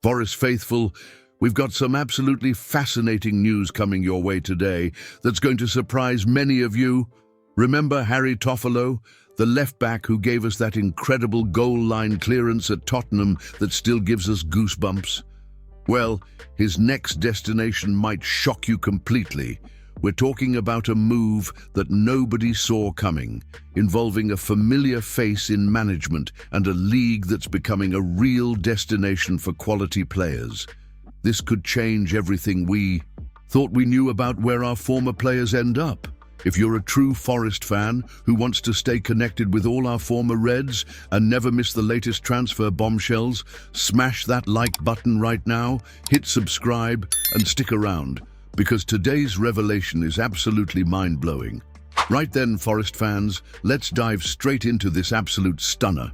Forest faithful, we've got some absolutely fascinating news coming your way today that's going to surprise many of you. Remember Harry Toffolo, the left-back who gave us that incredible goal-line clearance at Tottenham that still gives us goosebumps? Well, his next destination might shock you completely. We're talking about a move that nobody saw coming, involving a familiar face in management and a league that's becoming a real destination for quality players. This could change everything we thought we knew about where our former players end up. If you're a true Forest fan who wants to stay connected with all our former Reds and never miss the latest transfer bombshells, smash that like button right now, hit subscribe and stick around, because today's revelation is absolutely mind-blowing. Right then, Forest fans, let's dive straight into this absolute stunner.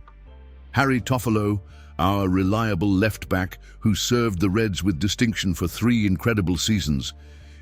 Harry Toffolo, our reliable left-back who served the Reds with distinction for 3 incredible seasons,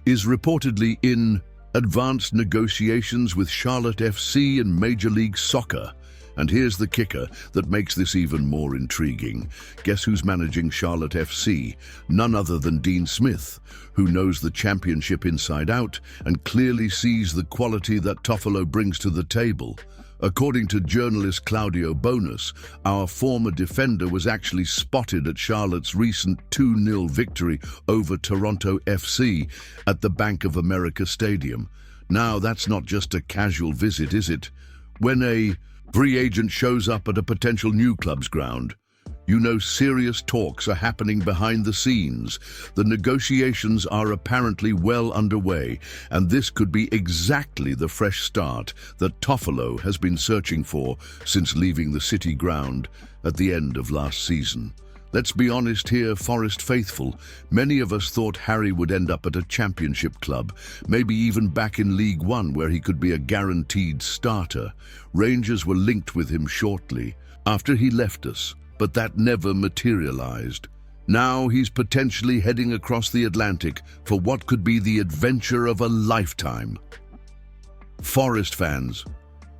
is reportedly in advanced negotiations with Charlotte FC and Major League Soccer. And here's the kicker that makes this even more intriguing. Guess who's managing Charlotte FC? None other than Dean Smith, who knows the championship inside out and clearly sees the quality that Toffolo brings to the table. According to journalist Claudio Bonus, our former defender was actually spotted at Charlotte's recent 2-0 victory over Toronto FC at the Bank of America Stadium. Now, that's not just a casual visit, is it? When a free agent shows up at a potential new club's ground, you know serious talks are happening behind the scenes. The negotiations are apparently well underway, and this could be exactly the fresh start that Toffolo has been searching for since leaving the City ground at the end of last season. Let's be honest here, Forest faithful. Many of us thought Harry would end up at a championship club, maybe even back in League One where he could be a guaranteed starter. Rangers were linked with him shortly after he left us, but that never materialized. Now he's potentially heading across the Atlantic for what could be the adventure of a lifetime. Forest fans,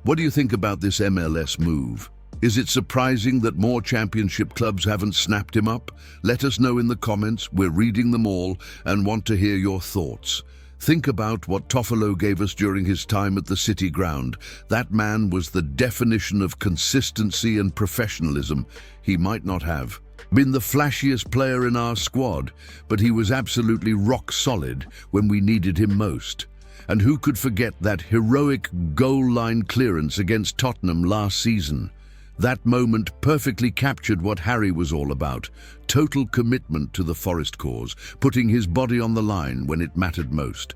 what do you think about this MLS move? Is it surprising that more championship clubs haven't snapped him up? Let us know in the comments. We're reading them all and want to hear your thoughts. Think about what Toffolo gave us during his time at the City ground. That man was the definition of consistency and professionalism. He might not have been the flashiest player in our squad, but he was absolutely rock solid when we needed him most. And who could forget that heroic goal line clearance against Tottenham last season? That moment perfectly captured what Harry was all about. Total commitment to the Forest cause, putting his body on the line when it mattered most.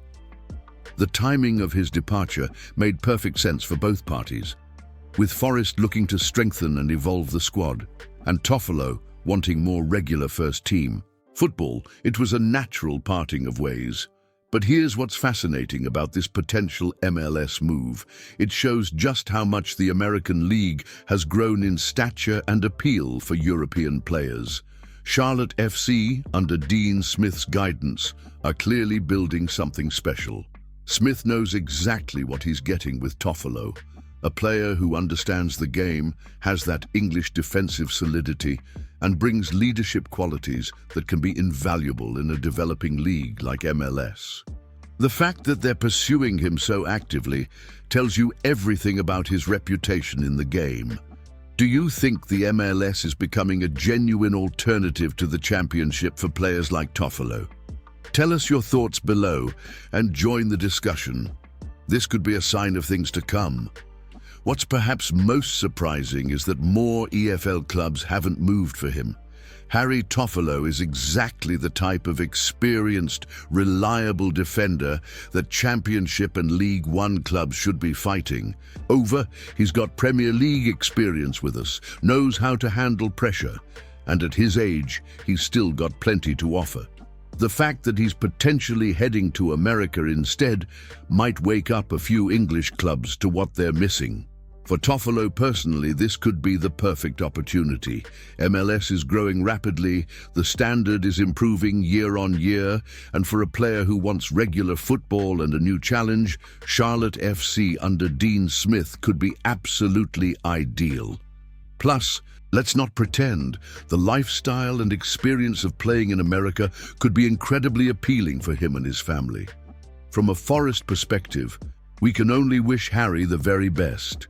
The timing of his departure made perfect sense for both parties, with Forest looking to strengthen and evolve the squad, and Toffolo wanting more regular first-team football. It was a natural parting of ways. But here's what's fascinating about this potential MLS move. It shows just how much the American League has grown in stature and appeal for European players. Charlotte FC, under Dean Smith's guidance, are clearly building something special. Smith knows exactly what he's getting with Toffolo, a player who understands the game, has that English defensive solidity, and brings leadership qualities that can be invaluable in a developing league like MLS. The fact that they're pursuing him so actively tells you everything about his reputation in the game. Do you think the MLS is becoming a genuine alternative to the championship for players like Toffolo? Tell us your thoughts below and join the discussion. This could be a sign of things to come. What's perhaps most surprising is that more EFL clubs haven't moved for him. Harry Toffolo is exactly the type of experienced, reliable defender that Championship and League One clubs should be fighting over. He's got Premier League experience with us, knows how to handle pressure, and at his age, he's still got plenty to offer. The fact that he's potentially heading to America instead might wake up a few English clubs to what they're missing. For Toffolo personally, this could be the perfect opportunity. MLS is growing rapidly, the standard is improving year on year, and for a player who wants regular football and a new challenge, Charlotte FC under Dean Smith could be absolutely ideal. Plus, Let's not pretend. The lifestyle and experience of playing in America could be incredibly appealing for him and his family. From a Forest perspective, we can only wish Harry the very best.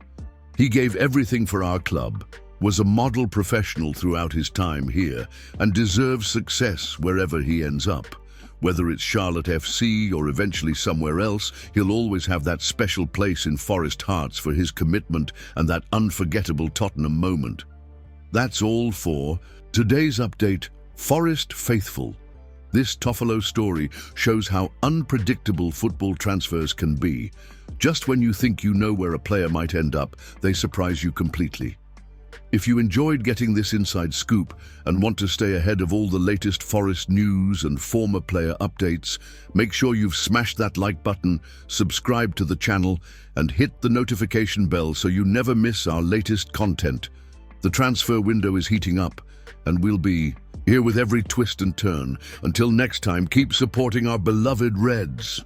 He gave everything for our club, was a model professional throughout his time here, and deserves success wherever he ends up. Whether it's Charlotte FC or eventually somewhere else, he'll always have that special place in Forest hearts for his commitment and that unforgettable Tottenham moment. That's all for today's update, Forest Faithful. This Toffolo'S story shows how unpredictable football transfers can be. Just when you think you know where a player might end up, they surprise you completely. If you enjoyed getting this inside scoop and want to stay ahead of all the latest Forest news and former player updates, make sure you've smashed that like button, subscribe to the channel, and hit the notification bell so you never miss our latest content. The transfer window is heating up, and we'll be here with every twist and turn. Until next time, keep supporting our beloved Reds.